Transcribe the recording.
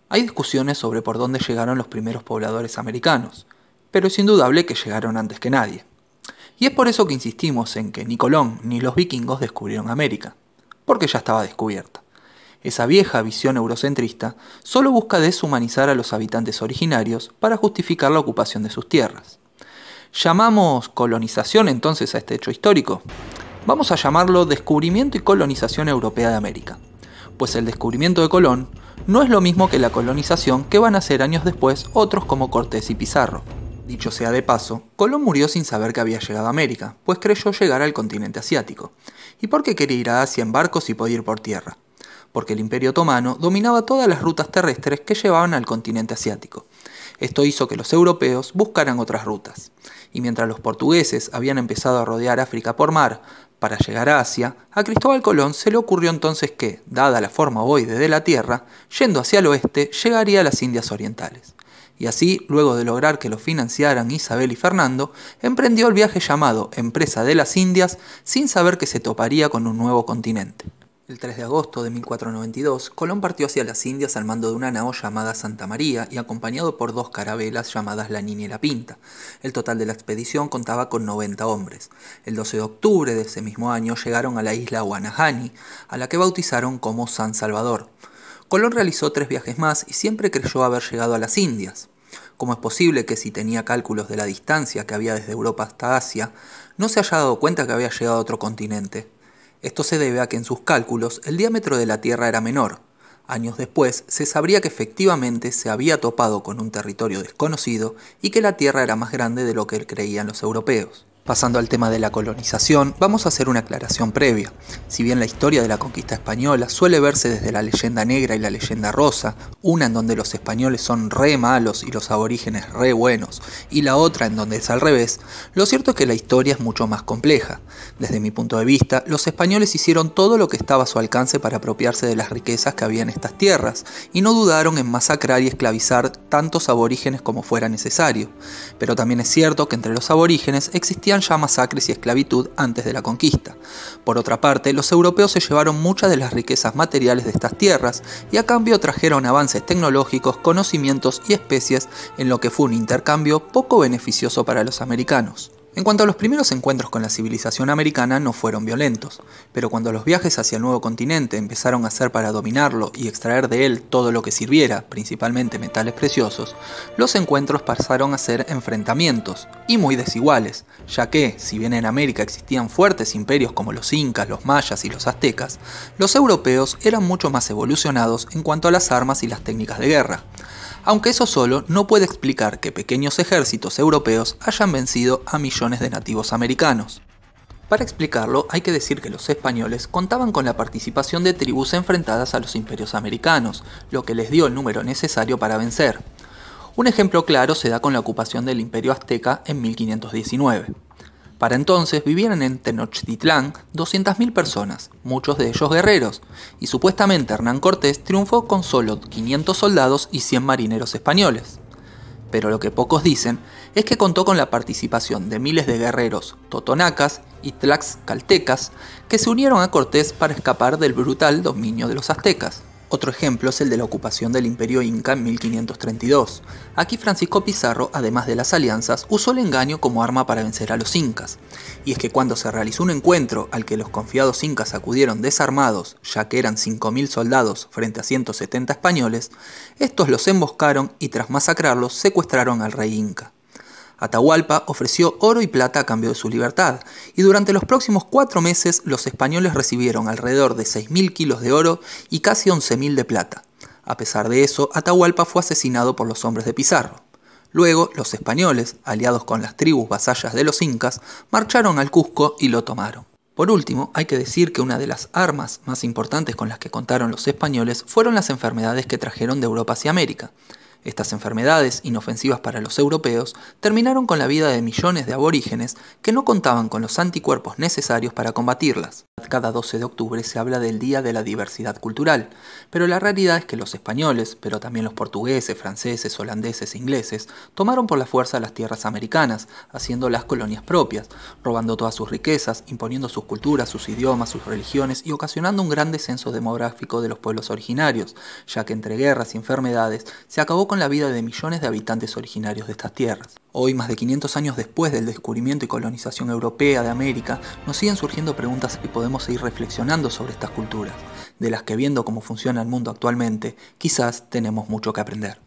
Hay discusiones sobre por dónde llegaron los primeros pobladores americanos, pero es indudable que llegaron antes que nadie. Y es por eso que insistimos en que ni Colón ni los vikingos descubrieron América, porque ya estaba descubierta. Esa vieja visión eurocentrista solo busca deshumanizar a los habitantes originarios para justificar la ocupación de sus tierras. ¿Llamamos colonización entonces a este hecho histórico? Vamos a llamarlo descubrimiento y colonización europea de América, pues el descubrimiento de Colón no es lo mismo que la colonización que van a hacer años después otros como Cortés y Pizarro. Dicho sea de paso, Colón murió sin saber que había llegado a América, pues creyó llegar al continente asiático. ¿Y por qué quería ir a Asia en barcos y podía ir por tierra? Porque el Imperio Otomano dominaba todas las rutas terrestres que llevaban al continente asiático. Esto hizo que los europeos buscaran otras rutas. Y mientras los portugueses habían empezado a rodear África por mar para llegar a Asia, a Cristóbal Colón se le ocurrió entonces que, dada la forma ovoide de la Tierra, yendo hacia el oeste, llegaría a las Indias Orientales. Y así, luego de lograr que lo financiaran Isabel y Fernando, emprendió el viaje llamado Empresa de las Indias sin saber que se toparía con un nuevo continente. El 3 de agosto de 1492, Colón partió hacia las Indias al mando de una nao llamada Santa María y acompañado por dos carabelas llamadas La Niña y la Pinta. El total de la expedición contaba con 90 hombres. El 12 de octubre de ese mismo año llegaron a la isla Guanahani, a la que bautizaron como San Salvador. Colón realizó 3 viajes más y siempre creyó haber llegado a las Indias. ¿Cómo es posible que si tenía cálculos de la distancia que había desde Europa hasta Asia, no se haya dado cuenta que había llegado a otro continente? Esto se debe a que en sus cálculos el diámetro de la Tierra era menor. Años después se sabría que efectivamente se había topado con un territorio desconocido y que la Tierra era más grande de lo que creían los europeos. Pasando al tema de la colonización, vamos a hacer una aclaración previa. Si bien la historia de la conquista española suele verse desde la leyenda negra y la leyenda rosa, una en donde los españoles son re malos y los aborígenes re buenos, y la otra en donde es al revés, lo cierto es que la historia es mucho más compleja. Desde mi punto de vista, los españoles hicieron todo lo que estaba a su alcance para apropiarse de las riquezas que había en estas tierras, y no dudaron en masacrar y esclavizar tantos aborígenes como fuera necesario. Pero también es cierto que entre los aborígenes existían ya masacres y esclavitud antes de la conquista. Por otra parte, los europeos se llevaron muchas de las riquezas materiales de estas tierras y a cambio trajeron avances tecnológicos, conocimientos y especies en lo que fue un intercambio poco beneficioso para los americanos. En cuanto a los primeros encuentros con la civilización americana no fueron violentos, pero cuando los viajes hacia el nuevo continente empezaron a ser para dominarlo y extraer de él todo lo que sirviera, principalmente metales preciosos, los encuentros pasaron a ser enfrentamientos, y muy desiguales, ya que, si bien en América existían fuertes imperios como los incas, los mayas y los aztecas, los europeos eran mucho más evolucionados en cuanto a las armas y las técnicas de guerra. Aunque eso solo no puede explicar que pequeños ejércitos europeos hayan vencido a millones de nativos americanos. Para explicarlo, hay que decir que los españoles contaban con la participación de tribus enfrentadas a los imperios americanos, lo que les dio el número necesario para vencer. Un ejemplo claro se da con la ocupación del imperio azteca en 1519. Para entonces vivían en Tenochtitlán 200.000 personas, muchos de ellos guerreros, y supuestamente Hernán Cortés triunfó con solo 500 soldados y 100 marineros españoles. Pero lo que pocos dicen es que contó con la participación de miles de guerreros totonacas y tlaxcaltecas que se unieron a Cortés para escapar del brutal dominio de los aztecas. Otro ejemplo es el de la ocupación del Imperio Inca en 1532. Aquí Francisco Pizarro, además de las alianzas, usó el engaño como arma para vencer a los incas. Y es que cuando se realizó un encuentro al que los confiados incas acudieron desarmados, ya que eran 5.000 soldados frente a 170 españoles, estos los emboscaron y tras masacrarlos secuestraron al rey inca. Atahualpa ofreció oro y plata a cambio de su libertad, y durante los próximos 4 meses los españoles recibieron alrededor de 6.000 kilos de oro y casi 11.000 de plata. A pesar de eso, Atahualpa fue asesinado por los hombres de Pizarro. Luego, los españoles, aliados con las tribus vasallas de los incas, marcharon al Cusco y lo tomaron. Por último, hay que decir que una de las armas más importantes con las que contaron los españoles fueron las enfermedades que trajeron de Europa hacia América. Estas enfermedades, inofensivas para los europeos, terminaron con la vida de millones de aborígenes que no contaban con los anticuerpos necesarios para combatirlas. Cada 12 de octubre se habla del Día de la Diversidad Cultural, pero la realidad es que los españoles, pero también los portugueses, franceses, holandeses e ingleses, tomaron por la fuerza las tierras americanas, haciéndolas colonias propias, robando todas sus riquezas, imponiendo sus culturas, sus idiomas, sus religiones y ocasionando un gran descenso demográfico de los pueblos originarios, ya que entre guerras y enfermedades se acabó con la vida de millones de habitantes originarios de estas tierras. Hoy, más de 500 años después del descubrimiento y colonización europea de América, nos siguen surgiendo preguntas y podemos seguir reflexionando sobre estas culturas, de las que viendo cómo funciona el mundo actualmente, quizás tenemos mucho que aprender.